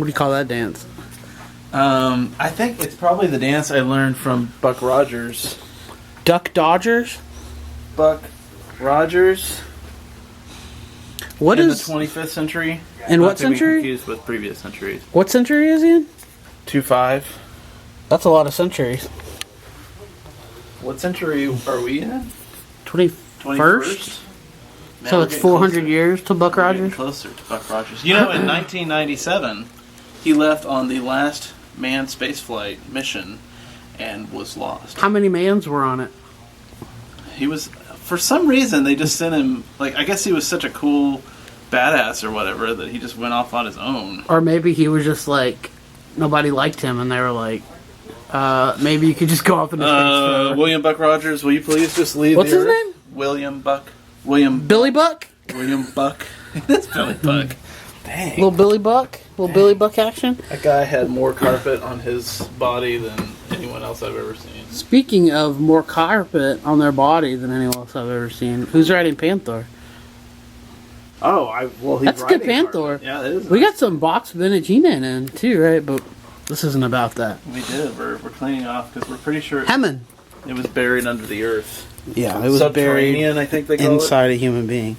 What do you call that dance? I think it's probably the dance I learned from Buck Rogers. Duck Dodgers? Buck Rogers. What in is the 25th century? In Not what to be century? confused with previous centuries. What century is he in? 25. That's a lot of centuries. What century are we in? 21st? Now So we're it's getting 400 closer. years to Buck We're getting Rogers? closer to Buck Rogers. You know, in 1997, he left on the last manned spaceflight mission and was lost. How many mans were on it? He was, for some reason, they just sent him, like, I guess he was such a cool badass or whatever that he just went off on his own. Or maybe he was just like, nobody liked him and they were like, maybe you could just go off into space forever. William Buck Rogers, will you please just leave What's the his Earth? name? William Buck. Billy Buck? William Buck. That's Billy Buck. Dang. Little Billy Buck? Little Billy Buck action? That guy had more carpet on his body than anyone else I've ever seen. Speaking of more carpet on their body than anyone else I've ever seen, who's riding Panther? Oh, he's That's good Panther. Yeah, that is. We got some box vintage He-Man in too, right? But this isn't about that. We did. We're cleaning off because we're pretty sure Hammond. it was buried under the earth. Yeah, it was buried Subterranean, I think they call inside a human being.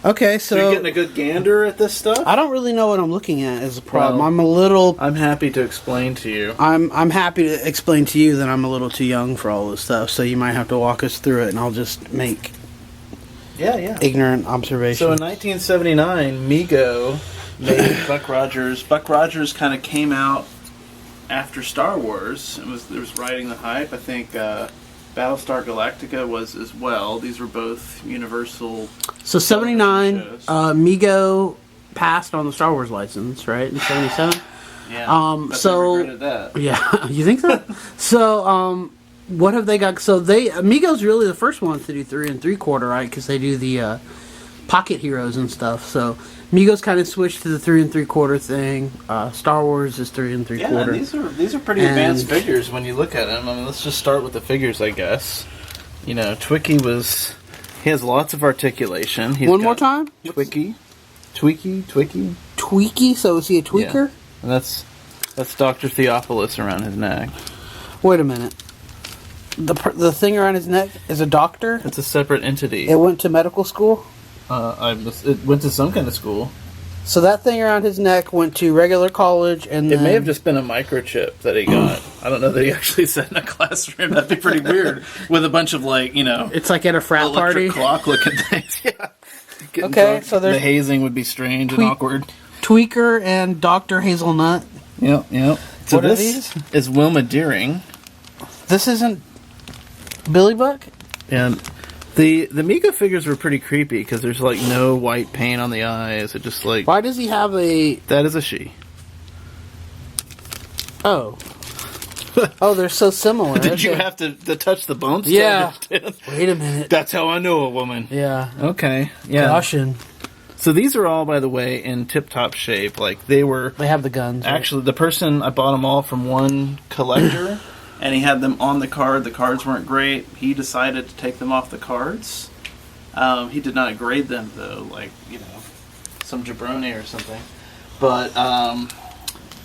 Okay, So you're so getting a good gander at this stuff? I don't really know what I'm looking at as a problem. Well, I'm happy to explain to you. I'm happy to explain to you that I'm a little too young for all this stuff, so you might have to walk us through it, and I'll just make Yeah. ignorant observations. So in 1979, Mego made Buck Rogers. Buck Rogers kind of came out after Star Wars. It was riding the hype. I think Battlestar Galactica was as well. These were both Universal. So 79, shows. Mego passed on the Star Wars license, right? In 77? Yeah. But so- they regretted that. Yeah, you think so? So, what have they got? So Mego's really the first ones to do 3 3/4, right? Because they do the Pocket Heroes and stuff. So Mego's kind of switched to the 3 3/4 thing. Star Wars is 3 3/4. Yeah, these are pretty advanced figures when you look at them. I mean, let's just start with the figures, I guess. You know, he has lots of articulation. One more time? Tweaky. Tweaky? So is he a tweaker? Yeah. And that's Dr. Theophilus around his neck. Wait a minute. The thing around his neck is a doctor? It's a separate entity. It went to medical school? It went to some kind of school. So that thing around his neck went to regular college, and It may have just been a microchip that he got. I don't know that he actually sat in a classroom. That'd be pretty weird. With a bunch of, like, you know... It's like at a frat party? electric clock-looking things. Yeah. Getting Okay, drunk. so there's... The hazing would be strange and awkward. Tweaker and Dr. Hazelnut. Yep. So What are this these? is Wilma Deering. This isn't Billy Buck? And the Mego figures were pretty creepy because there's, like, no white paint on the eyes. It just, like... Why does he have a... That is a she. Oh. Oh, they're so similar. Did you have to touch the bumps? to Yeah. understand? Wait a minute. That's how I know a woman. Yeah. Okay. Yeah. Caution. So these are all, by the way, in tip-top shape. Like, they were... They have the guns. Right? Actually, the person, I bought them all from one collector, and he had them on the card. The cards weren't great. He decided to take them off the cards. He did not grade them, though, like, you know, some jabroni or something. But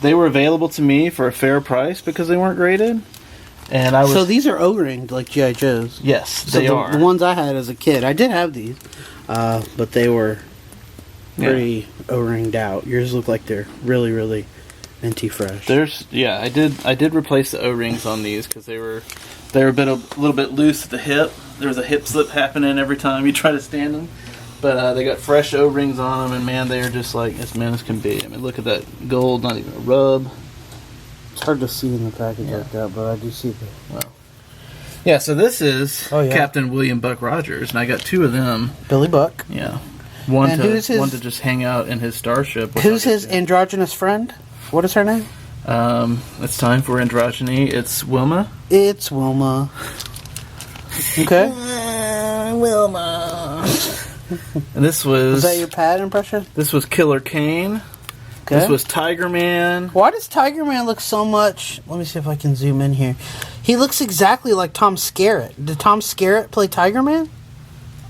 they were available to me for a fair price because they weren't graded. And I was... So these are O-ringed, like G.I. Joes? Yes, So they are. The ones I had as a kid. I did have these, but they were pretty O-ringed out. Yours look like they're really, really minty fresh. I did replace the O-rings on these because they were a little bit loose at the hip. There was a hip slip happening every time you try to stand them. But they got fresh O-rings on them, and man, they are just like as mint as can be. I mean, look at that gold, not even a rub. It's hard to see in the package like that, but I do see the... Wow. Yeah, so this is Captain William Buck Rogers, and I got 2 of them. Billy Buck. Yeah. One And to just hang out in his starship. Who's his androgynous friend? What is her name? It's time for androgyny. It's Wilma. It's Wilma. Okay. Wilma. And this was that your pad impression? This was Killer Kane. Okay. This was Tiger Man. Why does Tiger Man look so much... Let me see if I can zoom in here. He looks exactly like Tom Skerritt. Did Tom Skerritt play Tiger Man?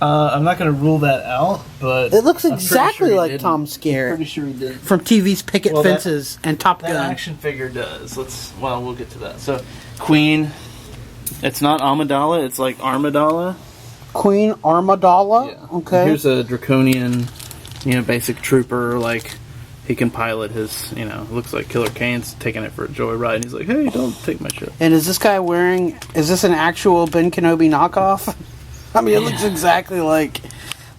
I'm not going to rule that out, but It looks I'm pretty exactly sure he like didn't. Tom I'm Skerritt pretty sure he did. from TV's Picket Well, Fences and Top That Gun. action figure does. We'll get to that. So, Queen. It's not Amidala. It's like Armadala. Queen Armadala. Yeah. Okay. Here's a Draconian, basic trooper. Like, he can pilot his, looks like Killer Kane's taking it for a joyride. And he's like, hey, don't take my ship. And is this guy is this an actual Ben Kenobi knockoff? I mean, it looks exactly like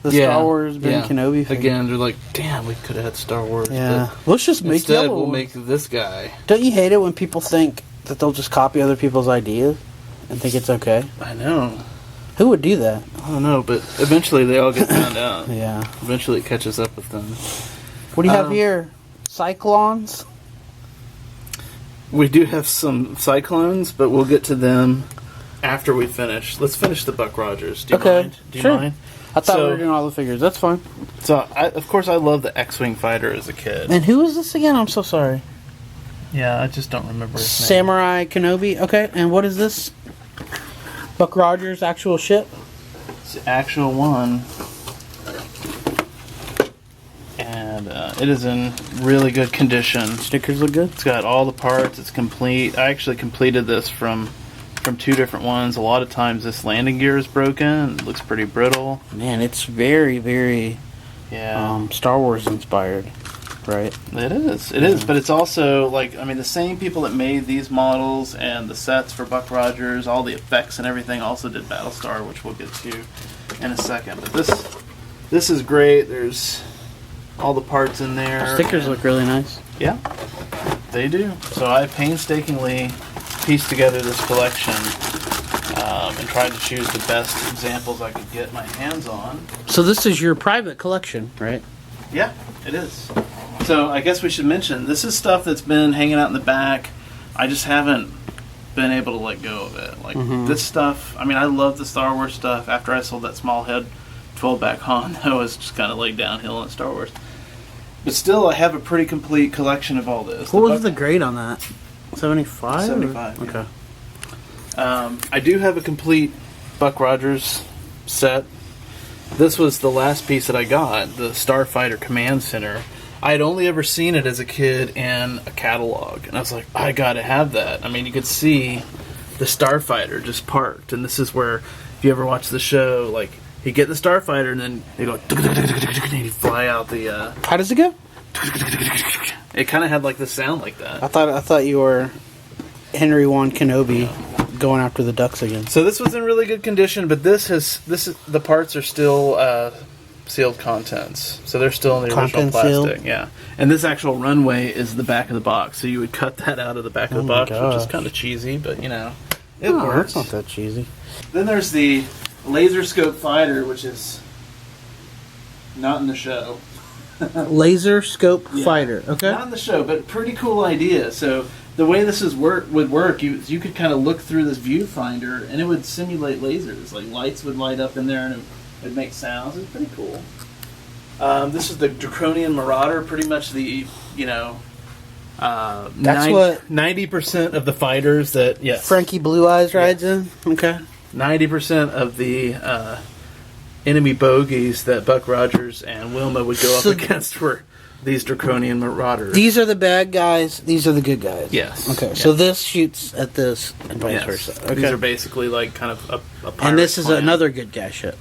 the Star Wars Ben Kenobi figure. Again, they're like, damn, we could have had Star Wars. Yeah. Let's just make instead, yellow we'll one. make this guy. Don't you hate it when people think that they'll just copy other people's ideas and think it's okay? I know. Who would do that? I don't know, but eventually they all get found out. Yeah. Eventually it catches up with them. What do you have here? Cyclones? We do have some Cyclones, but we'll get to them after we finish. Let's finish the Buck Rogers. Do you mind? Do you mind? I thought we were doing all the figures. That's fine. So, of course, I love the X-Wing fighter as a kid. And who is this again? I'm so sorry. Yeah, I just don't remember his name. Samurai Kenobi. Okay, and what is this? Buck Rogers' actual ship? It's the actual one. And it is in really good condition. Stickers look good. It's got all the parts. It's complete. I actually completed this from two different ones. A lot of times this landing gear is broken. It looks pretty brittle. Man, it's very, very Star Wars inspired, right? It is. It is. But it's also the same people that made these models and the sets for Buck Rogers, all the effects and everything, also did Battlestar, which we'll get to in a second. But this is great. There's all the parts in there. The stickers look really nice. Yeah, they do. So I painstakingly pieced together this collection and tried to choose the best examples I could get my hands on. So this is your private collection, right? Yeah, it is. So I guess we should mention, this is stuff that's been hanging out in the back. I just haven't been able to let go of it. This stuff, I love the Star Wars stuff. After I sold that small head 12-back Han, I was just kind of laid downhill in Star Wars. But still, I have a pretty complete collection of all this. What was the grade on that? 75? 75. Okay. I do have a complete Buck Rogers set. This was the last piece that I got, the Starfighter Command Center. I had only ever seen it as a kid in a catalog, and I was like, I gotta have that. You could see the Starfighter just parked, and this is where, if you ever watch the show, you get the Starfighter, and then they go, and you fly out the... How does it go? It kind of had the sound like that. I thought you were Henry Juan Kenobi going after the ducks again. So this was in really good condition, but the parts are still sealed contents, so they're still in the original plastic. Sealed? Yeah, and this actual runway is the back of the box, so you would cut that out of the back of the box, which is kind of cheesy, but it works. It's not that cheesy. Then there's the laser scope fighter, which is not in the show. Laser scope fighter. Okay. Not in the show, but pretty cool idea. So the way this would work, you could kind of look through this viewfinder, and it would simulate lasers. Lights would light up in there, and it'd make sounds. It's pretty cool. This is the Draconian Marauder, pretty much the that's what 90% of the fighters that Frankie Blue Eyes rides in. Okay. 90% of the enemy bogeys that Buck Rogers and Wilma would go up against were these Draconian Marauders. These are the bad guys. These are the good guys. Yes. Okay. So this shoots at this and vice versa. Okay. These are basically kind of a pirate and this is plan. another good guy ship.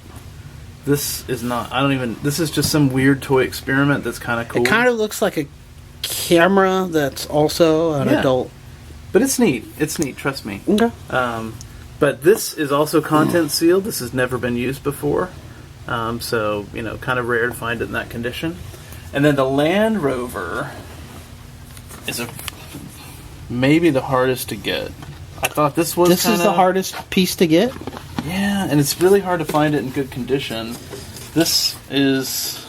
This is not. This is just some weird toy experiment that's kind of cool. It kind of looks like a camera that's also an adult. But it's neat. It's neat. Trust me. Okay. But this is also content sealed. This has never been used before. So, kind of rare to find it in that condition. And then the Land Rover is maybe the hardest to get. I thought this was This is the hardest piece to get? Yeah, and it's really hard to find it in good condition. This is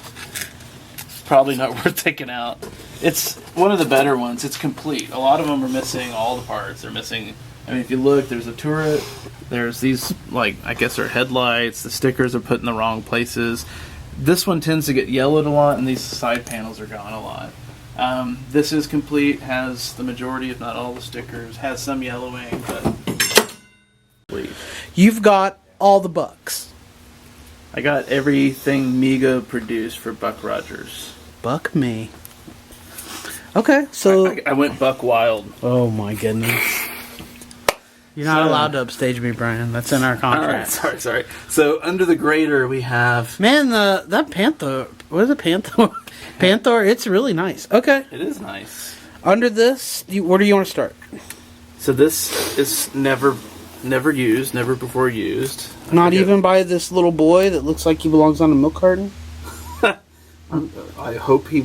probably not worth taking out. It's one of the better ones. It's complete. A lot of them are missing all the parts. They're missing... if you look, there's a turret. There's these, I guess they're headlights. The stickers are put in the wrong places. This one tends to get yellowed a lot, and these side panels are gone a lot. This is complete, has the majority, if not all, the stickers, has some yellowing, but... You've got all the Bucks. I got everything Mego produced for Buck Rogers. Buck me. Okay, so... I went buck wild. Oh my goodness. You're not allowed to upstage me, Brian. That's in our contract. Alright, sorry. So, under the grader, we have... Man, that Panther... What is it, Panther? Panther, it's really nice. Okay. It is nice. Under this, where do you want to start? So this is never used, never before used. Not even by this little boy that looks like he belongs on a milk carton? I hope he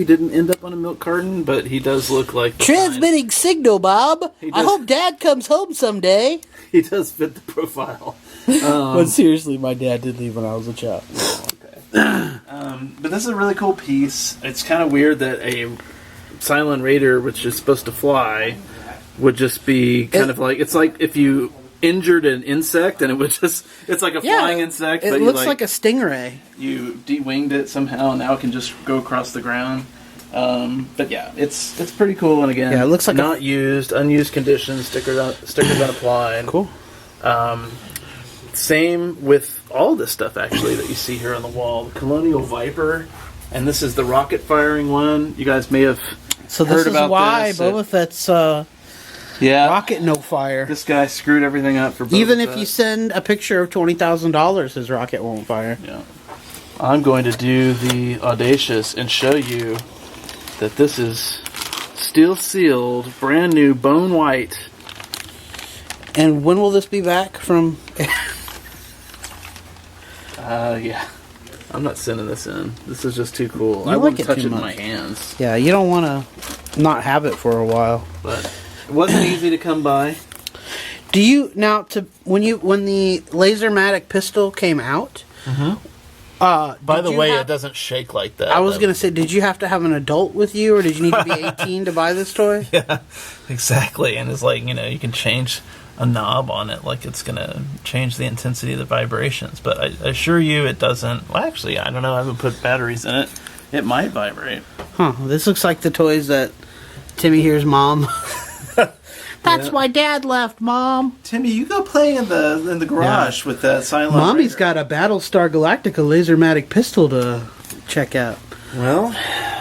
didn't end up on a milk carton, but he does look like... Transmitting signal, Bob. I hope Dad comes home someday. He does fit the profile. But seriously, my dad did leave when I was a child. Okay. But this is a really cool piece. It's kind of weird that a Cylon Raider, which is supposed to fly, would just be kind of like... It's like if you injured an insect and it was just... It's like a flying insect. It but looks like a stingray. You de-winged it somehow, and now it can just go across the ground. But yeah, it's pretty cool. And again, it looks like not used, unused conditions, stickers unapplied. Cool. Same with all this stuff actually that you see here on the wall. The Colonial Viper, and this is the rocket firing one. You guys may have heard about why this. Boba Fett's rocket no fire. This guy screwed everything up for Boba Even Fett. if you send a picture of $20,000, his rocket won't fire. Yeah. I'm going to do the audacious and show you that this is steel sealed, brand new, bone white. And when will this be back from? Yeah. I'm not sending this in. This is just too cool. You I like wouldn't it touch too it in much. my hands. Yeah, you don't want to not have it for a while. But it wasn't easy to come by. Do you now when the Lasermatic pistol came out? By the way, it doesn't shake like that. I was going to say, did you have to have an adult with you, or did you need to be 18 to buy this toy? Yeah, exactly. And it's like, you can change a knob on it, like it's going to change the intensity of the vibrations. But I assure you it doesn't. Well, actually, I don't know. I haven't put batteries in it. It might vibrate. Huh. This looks like the toys that Timmy hears Mom. That's why Dad left, Mom. Timmy, you go play in the garage with that Cylon Mommy's Raider. got a Battlestar Galactica Lasermatic pistol to check out. Well,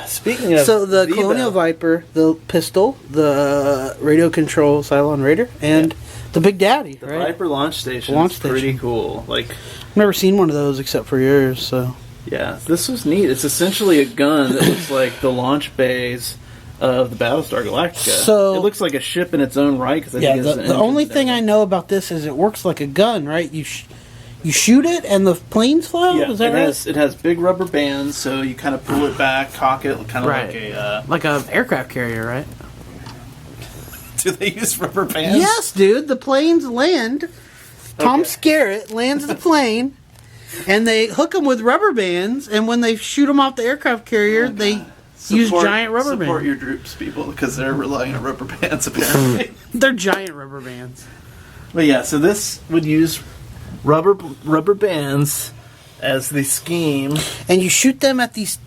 speaking of... So the Colonial Viper, the pistol, the radio control Cylon Raider, and the Big Daddy, the right? Viper launch station Launch is pretty station. cool. Like, I've never seen one of those except for yours, so... yeah, this was neat. It's essentially a gun that looks like the launch bays of the Battlestar Galactica. So it looks like a ship in its own right. Cause I think the only thing I know about this is it works like a gun, right? You shoot it and the planes fly out? Yeah, Is that right? It has big rubber bands, so you kind of pull it back, cock it, kind of Right. like Like a aircraft carrier, right? Do they use rubber bands? Yes, dude. The planes land. Tom Skerritt lands the plane, and they hook them with rubber bands, and when they shoot them off the aircraft carrier, they use giant rubber bands. Support your troops, people, because they're relying on rubber bands, apparently. They're giant rubber bands. But yeah, so this would use rubber bands as the scheme. And you shoot them at these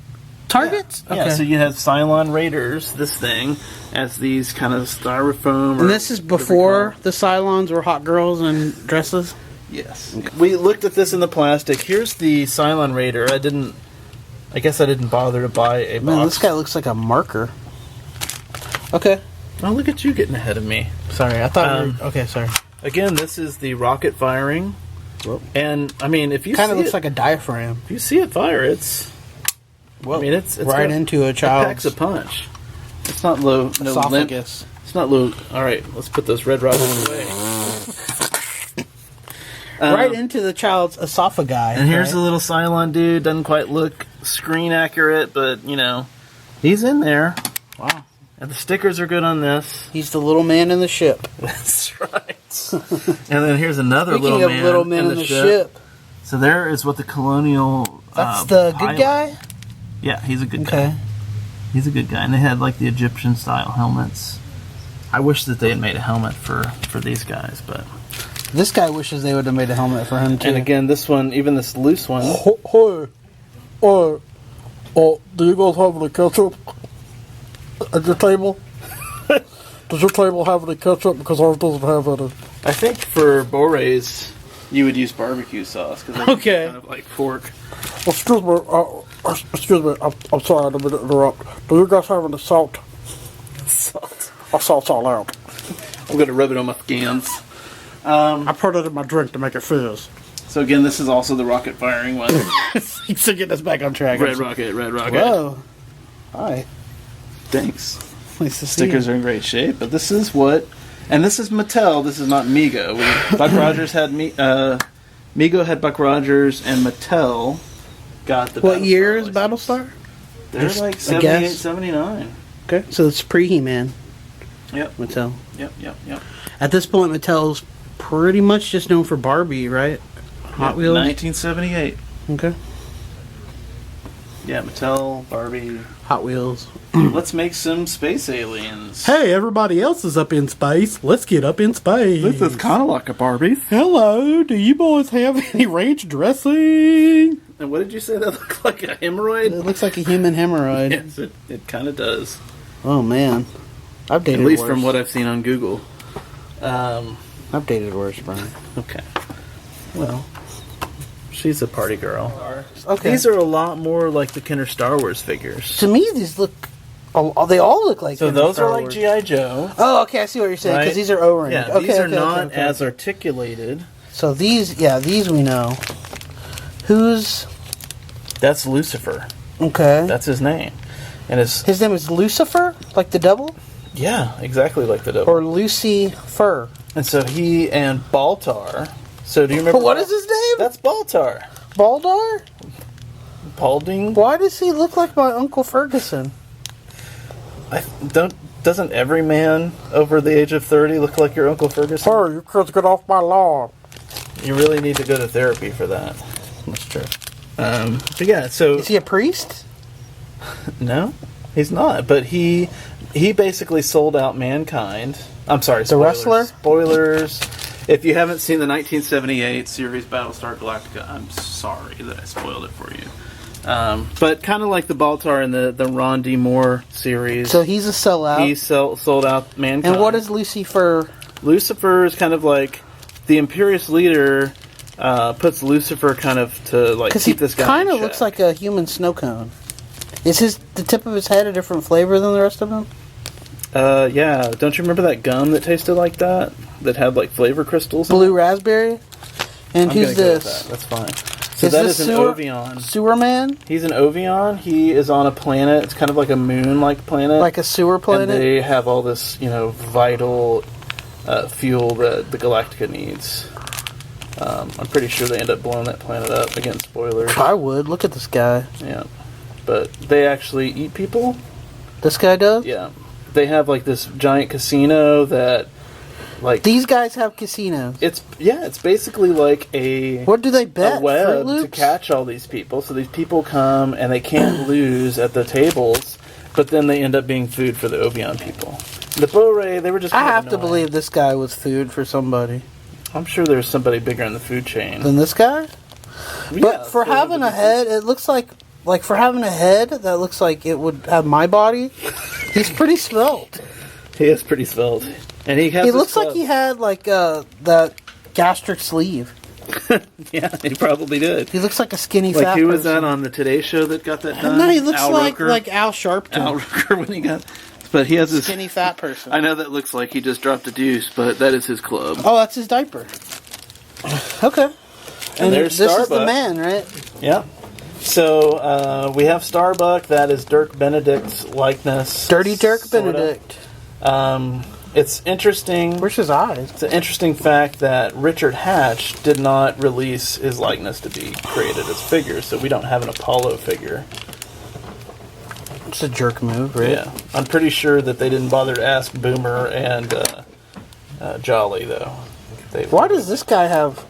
targets? Yeah, okay. So you have Cylon Raiders, this thing, as these kind of styrofoam. And this is before the Cylons were hot girls in dresses? Yes. Okay. We looked at this in the plastic. Here's the Cylon Raider. I guess I didn't bother to buy a box. Man, this guy looks like a marker. Okay. Oh, look at you getting ahead of me. Sorry, I thought okay, sorry. Again, this is the rocket firing. Whoa. And, I mean, if you kind of looks like a diaphragm. If you see it fire, it's... Whoa. I mean, it's right into a child's... It packs a punch. It's not low... No esophagus. It's not low... Alright, let's put those red rockets away. Right into the child's esophagi. And here's the little Cylon dude. Doesn't quite look screen accurate, but, he's in there. Wow. And the stickers are good on this. He's the little man in the ship. That's right. And then here's another Speaking little man in the ship. So there is what the Colonial... That's the good guy? Yeah, he's a good guy. He's a good guy. And they had, like, the Egyptian-style helmets. I wish that they had made a helmet for these guys, but... This guy wishes they would have made a helmet for him, too. And again, this one, even this loose one... Hey, do you guys have any ketchup at your table? Does your table have any ketchup? Because ours doesn't have any. I think for Bore's You would use barbecue sauce because Okay. kind of like pork. Excuse me. I'm sorry, I didn't interrupt. Do you guys have any salt? Salt. Salt's all out. I'm gonna rub it on my skins. I put it in my drink to make it fizz. So again, this is also the rocket firing one. Thanks for getting us back on track. Red rocket. Whoa. Hi. Thanks. Nice to see Stickers you. are in great shape, but this is what, and this is Mattel. This is not Mego. Buck Rogers had Mego had Buck Rogers, and Mattel got the. What year is license. Battlestar? They're like I 78, guess. 79. Okay, so it's pre-He-Man. Yep. Mattel. Yep. At this point, Mattel's pretty much just known for Barbie, right? Hot Wheels. 1978. Okay. Yeah, Mattel, Barbie. Hot Wheels. Let's make some space aliens. Hey, everybody else is up in space. Let's get up in space. This is kind of like a Barbie. Hello, do you boys have any ranch dressing? And what did you say that looked like? A hemorrhoid? It looks like a human hemorrhoid. Yes, it kind of does. Oh man, I've dated At least worse. from what I've seen on Google. I've dated worse, Brian. Okay. Well, she's a party girl. Okay. These are a lot more like the Kenner Star Wars figures. To me, these look. Oh, they all look like. So them those Star are like Wars. G.I. Joe. Oh, okay. I see what you're saying because Right? these are O-ring. Yeah, okay, these are okay, not okay. as articulated. So these we know. Who's That's Lucifer. okay? That's his name. And it's His name is Lucifer, like the devil, yeah, exactly like the devil. or Lucy Fur. And so he and Baltar. So do you remember What is his name? That's Baltar. Baldar. Balding. Why does he look like my Uncle Ferguson? Doesn't every man over the age of 30 look like your Uncle Ferguson? Hurry, you kids get off my lawn. You really need to go to therapy for that. That's true. But yeah, so Is he a priest? no, he's not. But he basically sold out mankind. I'm sorry, The spoilers. wrestler? Spoilers. If you haven't seen the 1978 series Battlestar Galactica, I'm sorry that I spoiled it for you. But kind of like the Baltar in the Ron D. Moore series. So he's a sellout. He sold out mankind. And what is Lucifer? Lucifer is kind of like the Imperious leader puts Lucifer kind of to like Because he keep this guy. kind in of looks check. like a human snow cone. Is the tip of his head a different flavor than the rest of them? Yeah. Don't you remember that gum that tasted like that? That had like flavor crystals? in Blue it? raspberry. And I'm who's gonna go with this? that. That's fine. So Is that this is an sewer- Ovion. Sewer man? He's an Ovion. He is on a planet. It's kind of like a moon-like planet. Like a sewer planet? And they have all this, vital fuel that the Galactica needs. I'm pretty sure they end up blowing that planet up. Again, spoilers. I would. Look at this guy. Yeah. But they actually eat people. This guy does? Yeah. They have like this giant casino that, like, These guys have casinos. it's basically like a What do they bet? a Fruit web to Loops? catch all these people. So these people come and they can't lose at the tables, but then they end up being food for the Ovion people. The Bore, they were just. I kind of have to annoying. believe this guy was food for somebody. I'm sure there's somebody bigger in the food chain. Than this guy? Yeah, But for so having a head, it looks like for having a head that looks like it would have my body. He's pretty svelte. he is pretty svelte, and he has. He this looks like club. he had that gastric sleeve. Yeah, he probably did. He looks like a skinny Like fat who was person. that on the Today Show that got that done? No, he looks Al like Roker? Al Sharpton. Al Roker when he got. But he has this. Skinny fat person. I know that looks like he just dropped a deuce, but that is his club. Oh, that's his diaper. Okay. And there's this is the Starbuck. man, right? Yeah. So we have Starbuck. That is Dirk Benedict's likeness. Dirty Dirk sorta. Benedict. It's interesting. Where's his eyes? It's an interesting fact that Richard Hatch did not release his likeness to be created as figures, so we don't have an Apollo figure. It's a jerk move, right? Yeah, I'm pretty sure that they didn't bother to ask Boomer and Jolly though. Why does this guy have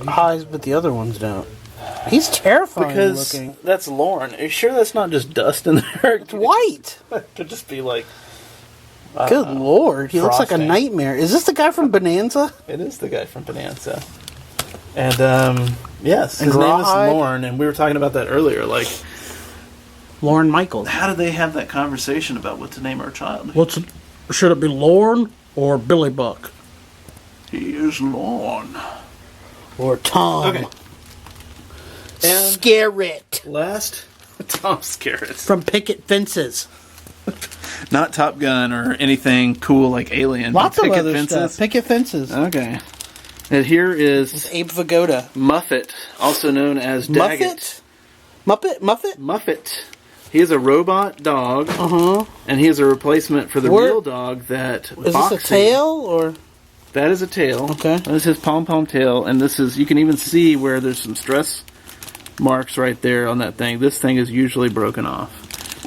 eyes but the other ones don't? He's terrifying Because looking. that's Lorne. Are you sure that's not just dust in there? It's white. Could just be like. Good lord, he looks like a frosting. nightmare. Is this the guy from Bonanza? It is the guy from Bonanza. And yes, And his name is Rawhide? Lorne, and we were talking about that earlier. Like, Lorne Michaels. how did they have that conversation about what to name our child? Should it be Lorne or Billy Buck? He is Lorne. Or Tom Okay. And Skerritt last, Tom Skerritt. from Picket Fences. Not Top Gun or anything cool like Alien. but Lots of Picket other Fences. stuff. Picket Fences. Okay. And here is Abe Vigoda. Muffet, also known as Daggett. Muppet? Muffet. He is a robot dog, and he is a replacement for the real dog that Is Foxy. this a tail or? That is a tail. Okay. That is his pom-pom tail, and this is, you can even see where there's some stress marks right there on that thing. This thing is usually broken off.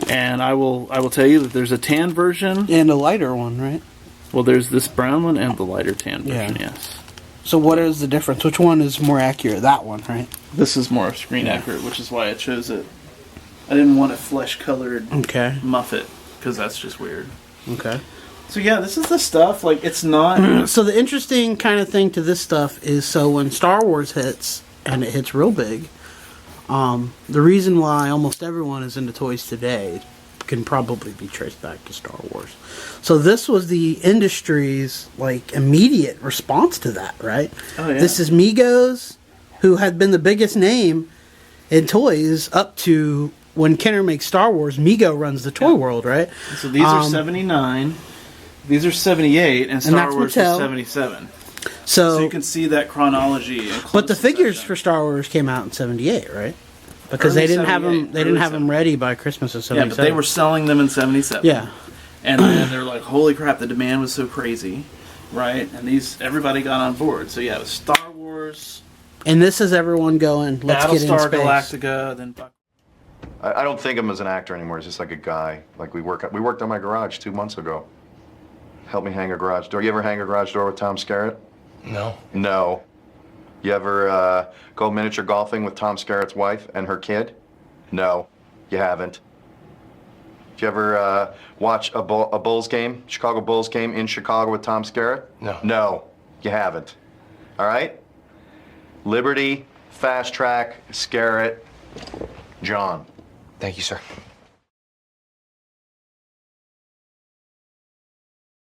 And I will tell you that there's a tan version. And a lighter one, right? Well, there's this brown one and the lighter tan version, Yeah. yes. So what is the difference? Which one is more accurate? That one, right? This is more screen accurate, which is why I chose it. I didn't want a flesh-colored Okay. Muffet, because that's just weird. Okay. So yeah, this is the stuff, like, it's not... So the interesting kind of thing to this stuff is, so when Star Wars hits, and it hits real big, the reason why almost everyone is into toys today can probably be traced back to Star Wars. So this was the industry's, like, immediate response to that, right? Oh, yeah. This is Migos, who had been the biggest name in toys up to when Kenner makes Star Wars. Mego runs the toy world, right? So these are 79, these are 78, and Star that's Wars Mattel. is 77. So So you can see that chronology. in but the close figures succession. for Star Wars came out in '78, right? Because they Early didn't have them. 78, They didn't early have them ready by Christmas of Yeah, '77. but they were selling them in 77. Yeah. And then they're like, holy crap, the demand was so crazy, right? And everybody got on board. So yeah, it was Star Wars, And this is everyone going. Let's get in Battlestar space. Galactica, then I don't think of him as an actor anymore. He's just like a guy. Like we worked on my garage 2 months ago. Help me hang a garage door. You ever hang a garage door with Tom Skerritt? No. No. You ever go miniature golfing with Tom Skerritt's wife and her kid? No, you haven't. Did you ever watch a Bulls game, Chicago Bulls game in Chicago with Tom Skerritt? No. No, you haven't. All right? Liberty, Fast Track, Skerritt, John. Thank you, sir.